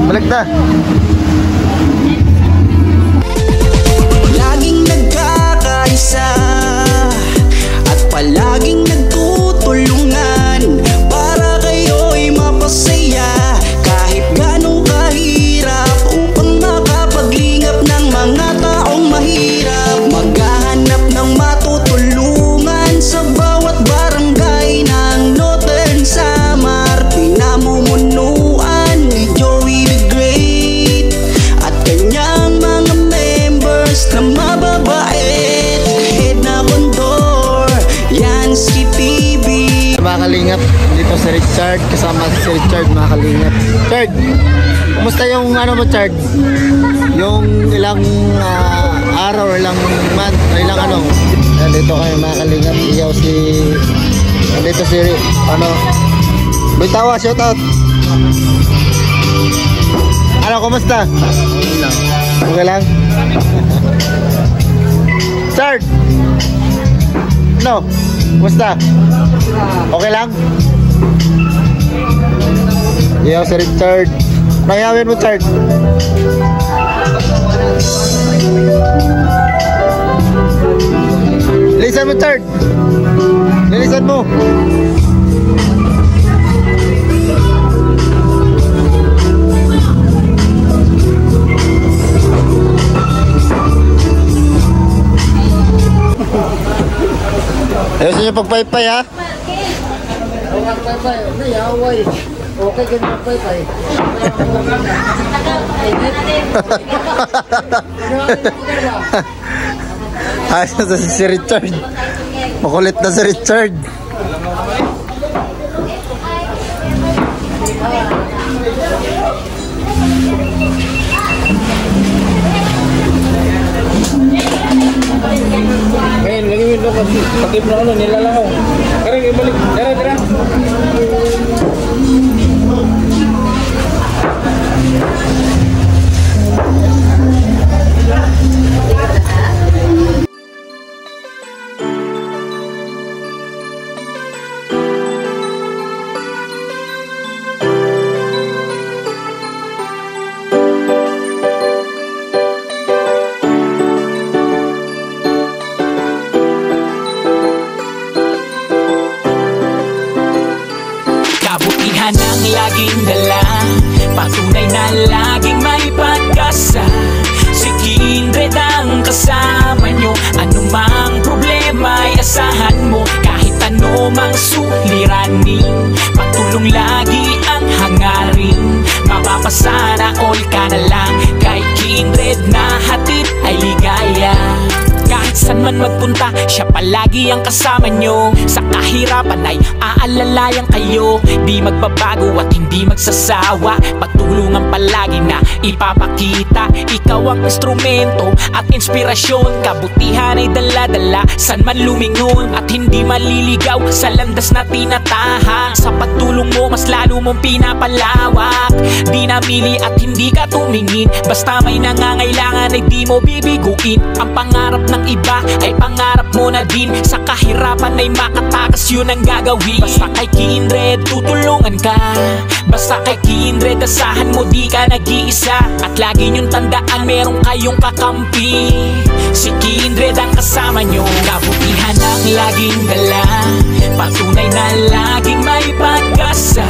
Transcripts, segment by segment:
Balik na. Laging nagkakaisa at palaging nagtutulungan para kayo'y mapasaya kahit ganong kahirap upang makapaglingap ng mga taong mahirap. Maghahanap ng matutulungan sa bawat barangay ng Northern Samar. Pinamumunuan ni Joey the Great at kanyang mga members na mababait. Head na kondor, yan si PB. Mga kalingap, dito si Richard. Kasama si Richard, mga kalingap. Richard, kumusta yung ano mo, Richard? Yung ilang araw, ilang month, ilang ano? Nandito kayo, mga kalingap. Iyaw si... Nandito si... Ano? Bitawa, shout out. Ano, kumusta? Okay lang. Okay lang? Richard! No, kumusta? Okay lang? Iyaw si Richard. Nangyamin mo, Richard? Lilisan mo, Richard. Lilisan mo. Ayos nyo pagpaypay, ha? Okay, ganyan magpaypay. Ayos na si Richard. Makulit na si Richard. Ngayon, lagi mo ito kasi pakip na ano, nilalangaw. Karang ibalik, tara. Kabutihan ang laging dala, patunay na laging may pag-asa. Si Kindred ang kasama nyo, anumang problema ay asahan mo. Kahit ano mang suliranin, patulong lagi ang hangarin. Mapapasana all ka na lang, kay Kindred na hatid ay ligaya. Kahit saan man magpunta, siya palagi ang kasama nyo. Sa kahirapan ay aalalayan kayo. Di magbabago at hindi magsasawa, pagtulungan palagi na ipapakita. Ikaw ang instrumento at inspirasyon, kabutihan ay dala-dala saan man lumingon. At hindi maliligaw sa landas na tinatahak. Sa pagtulong mo mas lalo mong pinapalawak. Di namili at hindi ka tumingin, basta may nangangailangan ay di mo bibiguin. Ang pangarap ng iba ay pangarap mo na din. Sa kahirapan ay makatakas, yun ang gagawin. Basta kay Kindred tutulungan ka, basta kay Kindred asahan mo di ka nag-iisa. At lagi nyong tandaan meron kayong kakampi, si Kindred ang kasama nyo. Kabutihan ang laging dala, patunay na laging may pag-asa.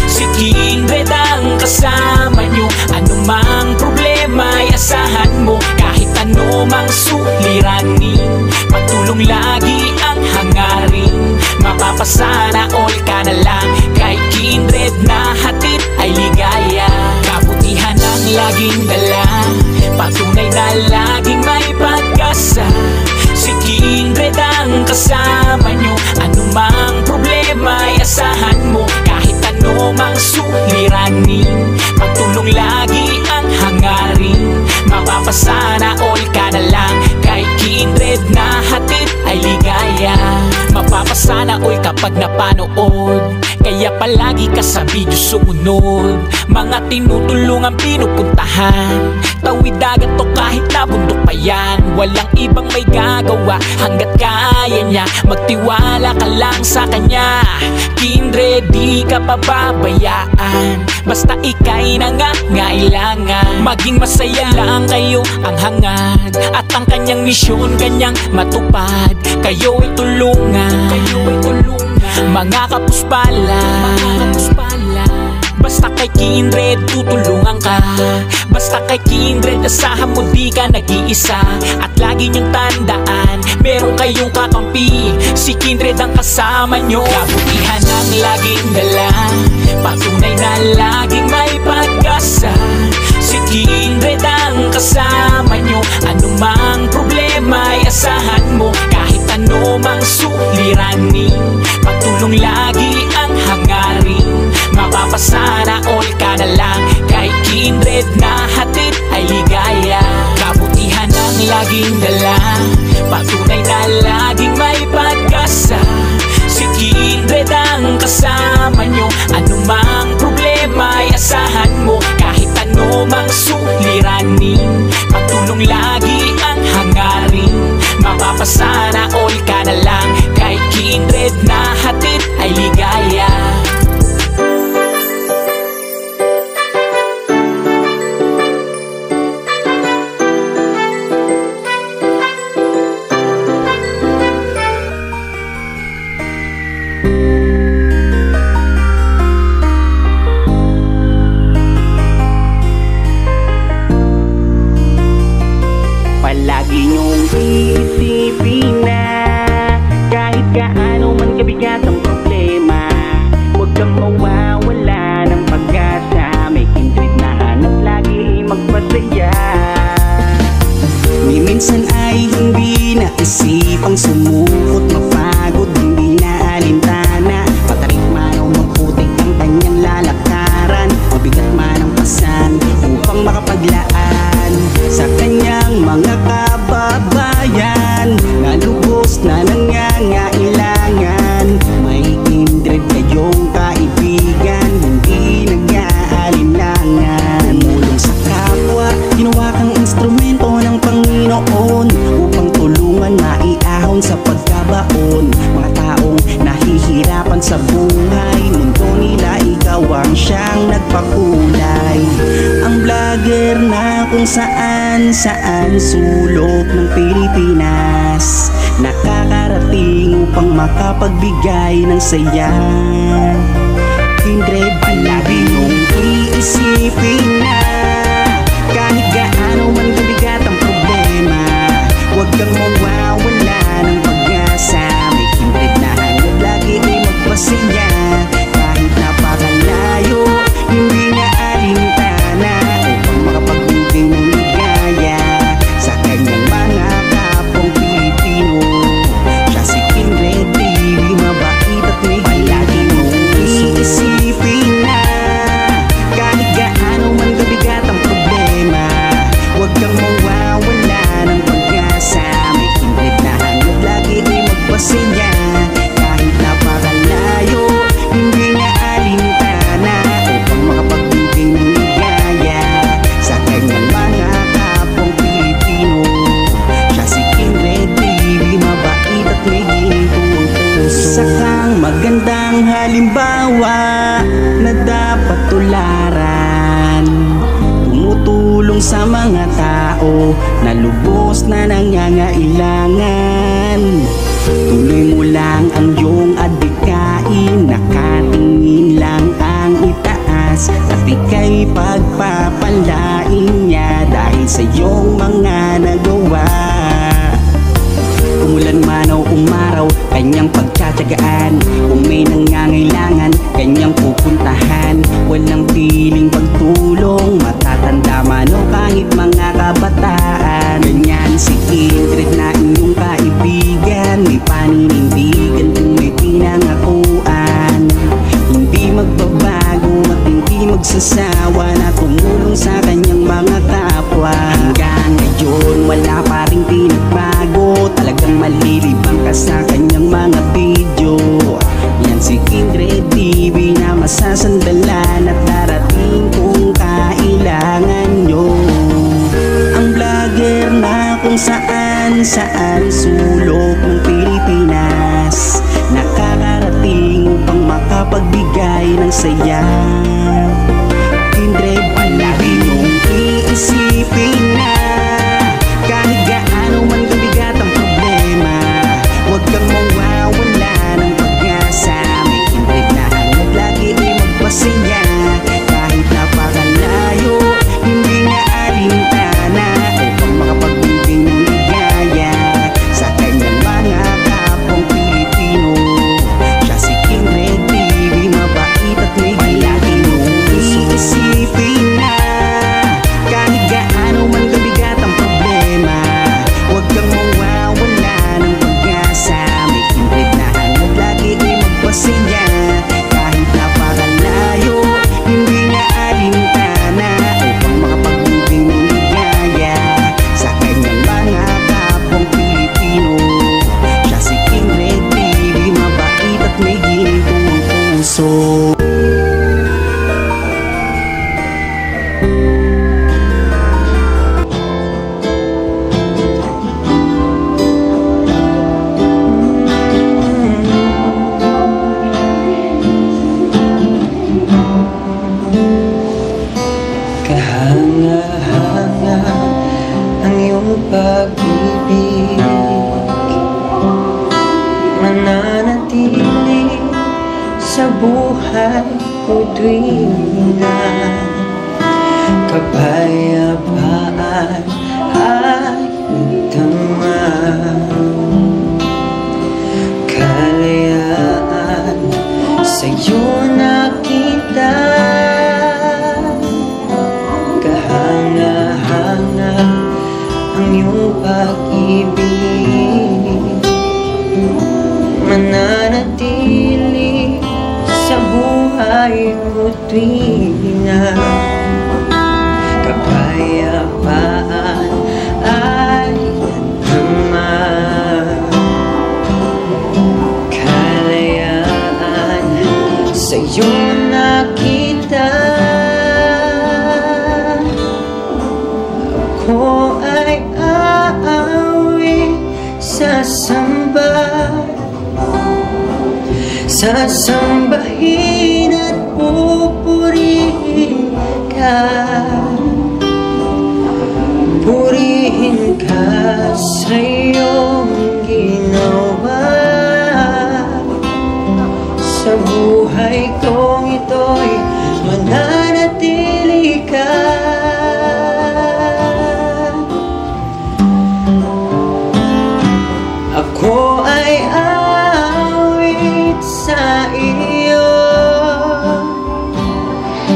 Si Kindred ang kasama nyo, anumang problema ay asahan mo. Kahit ano mang suliranin, patulong lagi ang hangarin. Mapapasana all ka na lang, kay Kindred na hatid ay ligaya. Kabutihan ang laging dala, patunay na laging may pag-asa. Si Kindred ang kasama nyo, anumang problema ay asahan mo. Kahit ano mang suliranin, patulong lagi ang hangarin. Mapapasana all ka na lang, kay Kindred na hatid ay ligaya. Mapapasana all kapag napanood, kaya palagi ka sa video sumunod. Mga tinutulungan pinupuntahan, tawid dagat to kahit na bundok pa yan. Walang ibang may gagawa hanggat kaya niya, magtiwala ka lang sa kanya. Kindred di ka pababayaan, basta ika'y nangangailangan. Maging masaya lang kayo ang hangad, at ang kanyang misyon kanyang matupad. Kayo'y tulungan, mga kapuspala. Basta kay Kindred tutulungan ka, basta kay Kindred asahan mo di ka nag-iisa. At lagi niyong tandaan, meron kayong kakampi, si Kindred ang kasama nyo. Kabutihan ang laging dala, patunay na laging may pag-asa. Si Kindred ang kasama nyo, anumang problema ay asahan mo. Kahit ano mang suliranin, patulong lagi ang hangarin. Mapapasana all ka na lang, kay Kindred na hatid ay ligaya. Kabutihan ang laging dala, patunay na laging may pag-asa. Si Kindred ang kasama nyo, anumang problema ay asahan mo. Kahit ano mang suliranin, patulong lagi ang hangarin. Mapapasana all ka na lang, kay Kindred na hatid ay ligaya. Palagi niyong iisipin na kahit gaano man kabigat ang problema, huwag kang mawawala ng pag-asa. May Kindred na hanap lagi magpasaya. Ni minsan ay hindi naisipang sumukot, mapagod, hindi na alintana. Patarik man o maputik ang kanyang lalakaran, mabigat man ang pasan upang makapaglaan sa kanyang mga kababayan na lubos na nangangailangan. May Kindred kayong kaibigan, hindi nag-aalinlangan. Tumulong sa kapwa, ginawa kang instrumento ng Panginoon upang tulungan, maiahon sa pagkabaon. Mga taong nahihirapan sa buhay, mundo nila ikaw ang siyang nagpakulay. Ang vlogger na kung saan sulok ng Pilipinas, nakakarating upang makapagbigay ng saya. Kindred palagi nung iisipin na kahit gaano man kabigat ang problema, huwag kang mawawala ng pag-asa. May Kindred na hanap lagi ay magpasaya. Kahit napakalayo, hindi na alintana upang makapagbigay ng ligaya sa kanyang mga kapong Pilipino. Siya si Kindred TV, mabait at may palagi mong iisipin na kahit gaano man kabigat ang problema, huwag kang mawawala ng pag-asa. May Kindred na hanap lagi ay magpasaya. Kahit napakalayo, hindi na alintana upang makapagbigay ng ligaya sa kanyang mga kapong Pilipino. Siya si Kindred TV, mabait at may gintuang puso. Isa kang magandang halimbawa na dapat tularan, tumutulong sa mga tao na lubos na nangangailangan. Tuloy mo lang ang iyong adhikain, nakatingin lang ang itaas, at ika'y pagpapalain niya dahil sa iyong mga nagawa. Umulan man o umaraw, kanyang pagtsatsagaan. Kung may nangangailangan, kanyang pupuntahan. Walang piling pagtulong, matatanda man o kahit mga kabataan. Ganyan si Kindred na inyong kaibigan, may paninindigan kung may pinangakuan. Hindi magbabago at hindi magsasawa na tumulong sa kanyang mga kapwa. Hanggang ngayon wala pa rin pinagbago, talagang malilibang ka sa kanyang mga video. Yan si Kindred TV na masasandalan at darating kung kailangan nyo. Ang vlogger na kung saan sulok ng Pilipinas, nakakarating upang makapagbigay ng saya. na ang iyong pag-ibig. Mananatili sa buhay ko tuwing na kapayapaan ay natamang. Kalayaan sa'yo nakita, kahanga-hanga ang iyong pag-ibig. Mananatili sa buhay ko tuwing na kapayapaan ay naman. Kalayaan sa'yo nakita, ako ay aawi sasamba, sasambahin at pupurihin ka. Purihin ka sa iyong ginawa sa buhay kong ito'y mananatili ka. Ako ay awit sa iyo,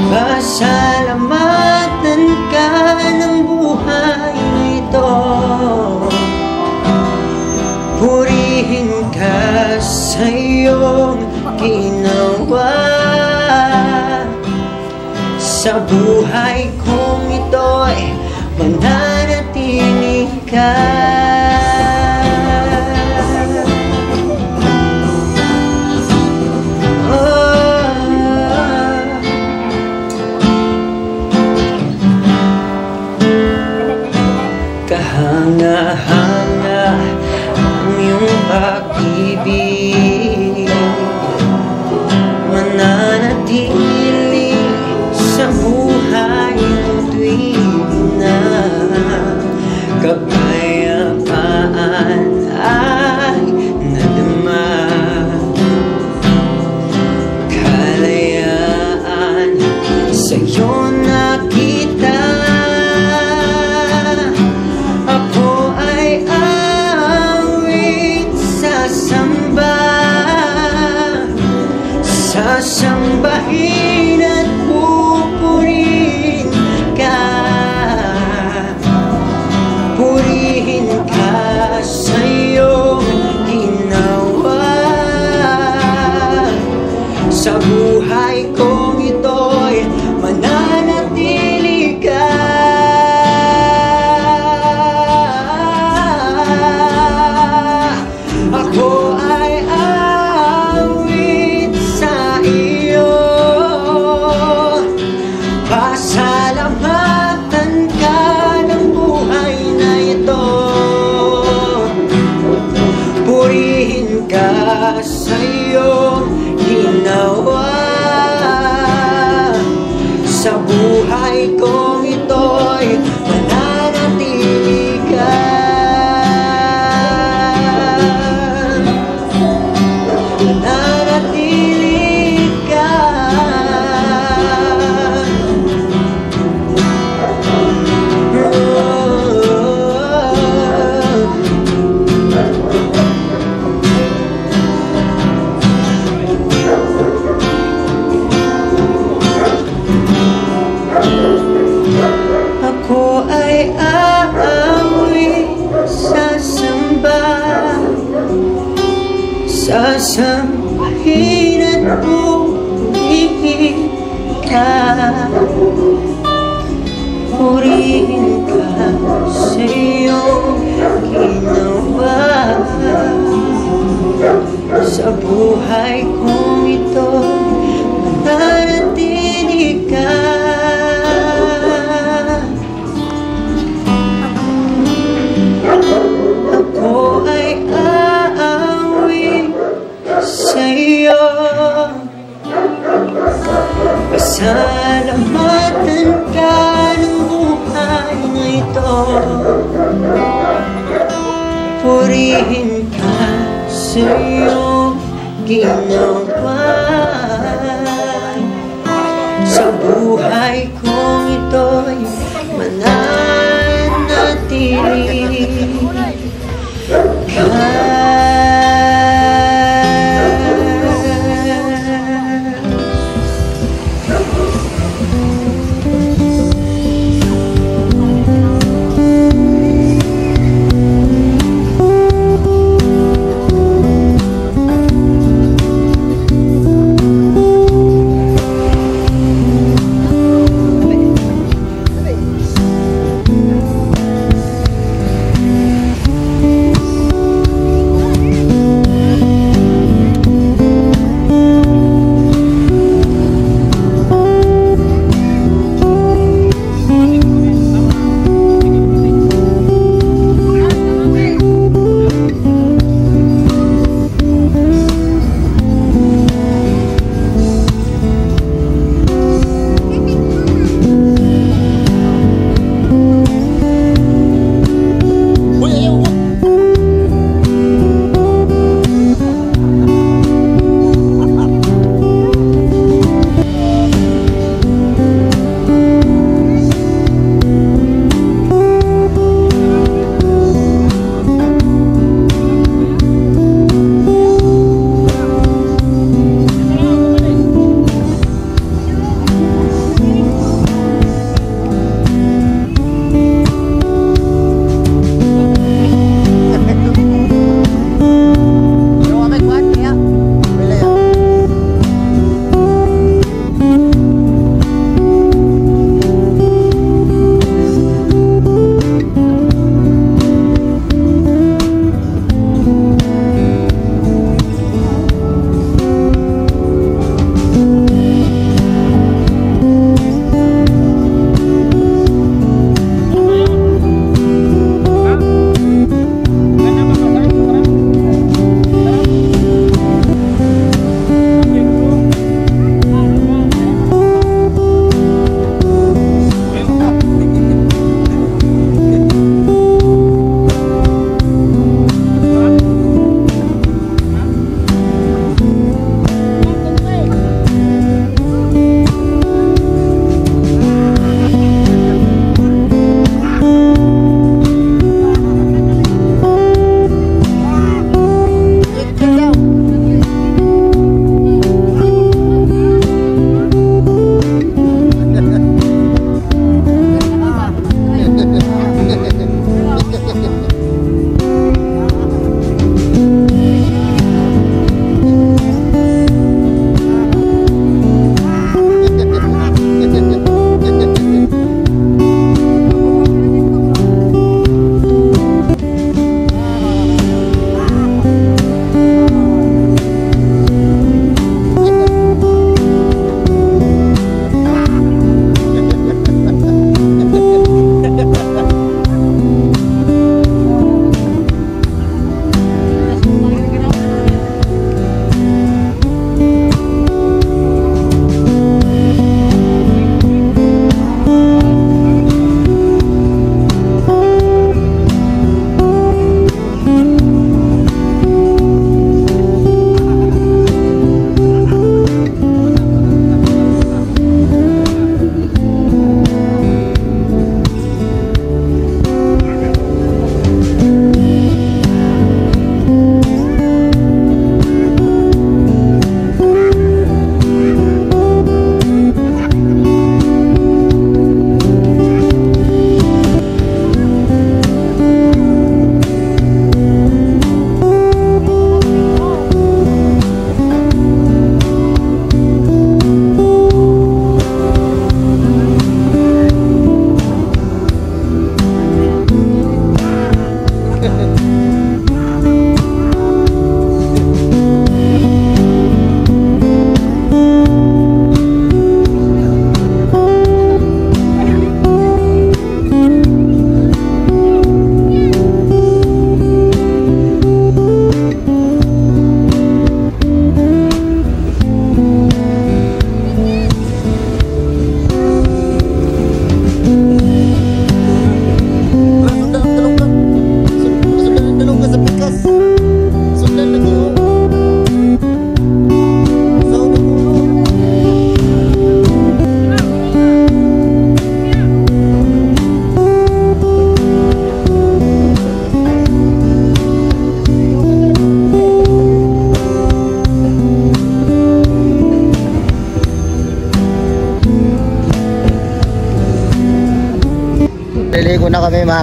pasalamatan ka ng buhay ito. Purihin ka sa iyong ginawa sa buhay kong ito'y mananatili ka. Kahanga-hanga ang iyong pag-ibig, mananatili sa buhay mo tuwing na kapayapaan ay nadama. Kalayaan sa'yo nakita, sasambahin at pupurihin ka. Purihin ka sa iyong ginawa sa buhay kong ito'y mananatili ka. Ako ay pasalamatan ka ng buhay na ito. Purihin ka sa iyong ginawa sa buhay kong ito'y mananatili ka. Mananatili ka. Ako ay aawi sasamba, sasambahin at purihin ka. Purihin ka sa iyong ginawa sa buhay kong ito, mananatili ka. Ako ay aawi sa iyo, pasalamatan ka ng buhay na ito. ito, purihin ka sa iyong ginawa. Sa buhay kong ito'y mananatili ka.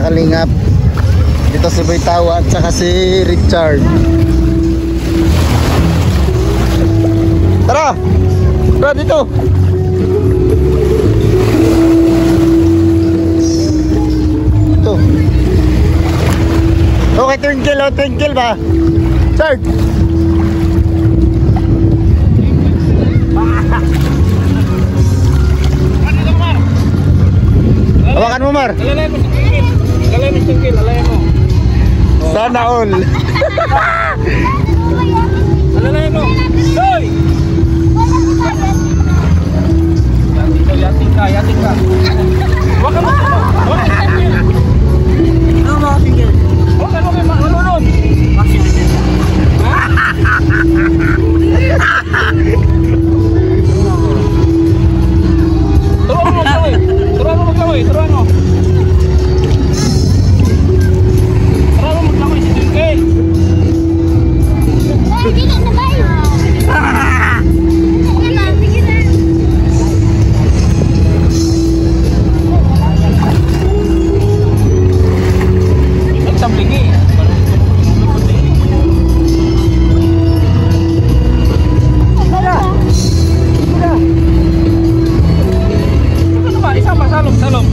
mga kalingap. Dito si Boy Tawa at saka si Richard. Tara! Tara dito! Ito. Okay, twinkle ba? Richard! Hawakan mo, Mar. Alalayan mo si Tingkil. Alalayan mo si Tingkil. Alalayan mo. Sana all. Alalayan mo. Doy! Yating ka. Hawakan mo. Hawakan mo si Tingkil. Ano mga tingin? Hawakan mo kay Manunod. Turuan mo maglaway. Turuan mo maglaway. Turuan mo. Turuan mo maglaway si Tingkil. Nagtablingi. Ano ba? Isa pa, salom.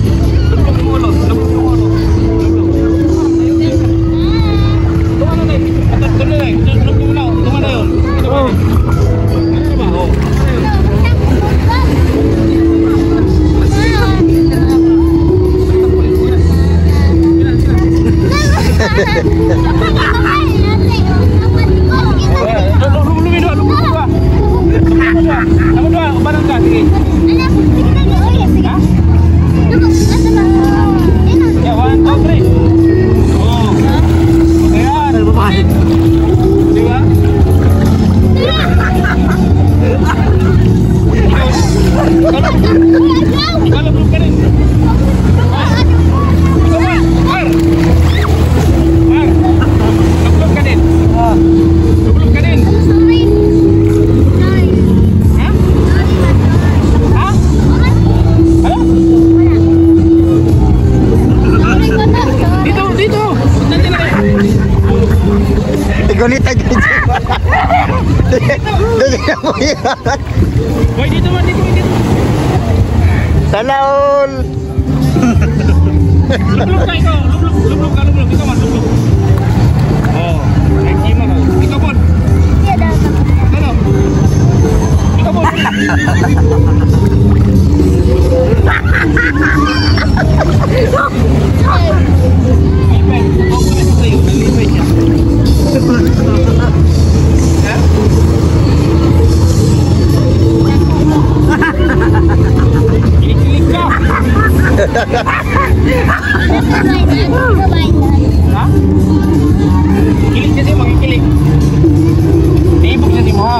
Lubog yung ulo. Tumano na eh. At tuloy na eh. Lubog yung ulo. Tumano yun. Ano ba? Oh. Lubog dua. Ubanan ka. Sige. Ya, 1, 2, 3. Oh. Ayan. Di ba? Ikaw lubog ka rin. Ikaw ba? Mar! Lubog ka din. Lubog ka din. Ha? Ha? Ano? Dito. Nandiyan na kayo. Igulit agad. Dali na mo yan. Boy, dito. Sana all. Lublog ka ikaw. Lublog. Ikaw man, lublog. Oh, ay kima mo. Ikaw po. Ano? Ikaw po. Lipay. Ako na sa sa'yo. Nalipay siya. Ha? Kilig ka. Ha? Kilig siya siya, magkikilig. Naibog siya siya mo ha.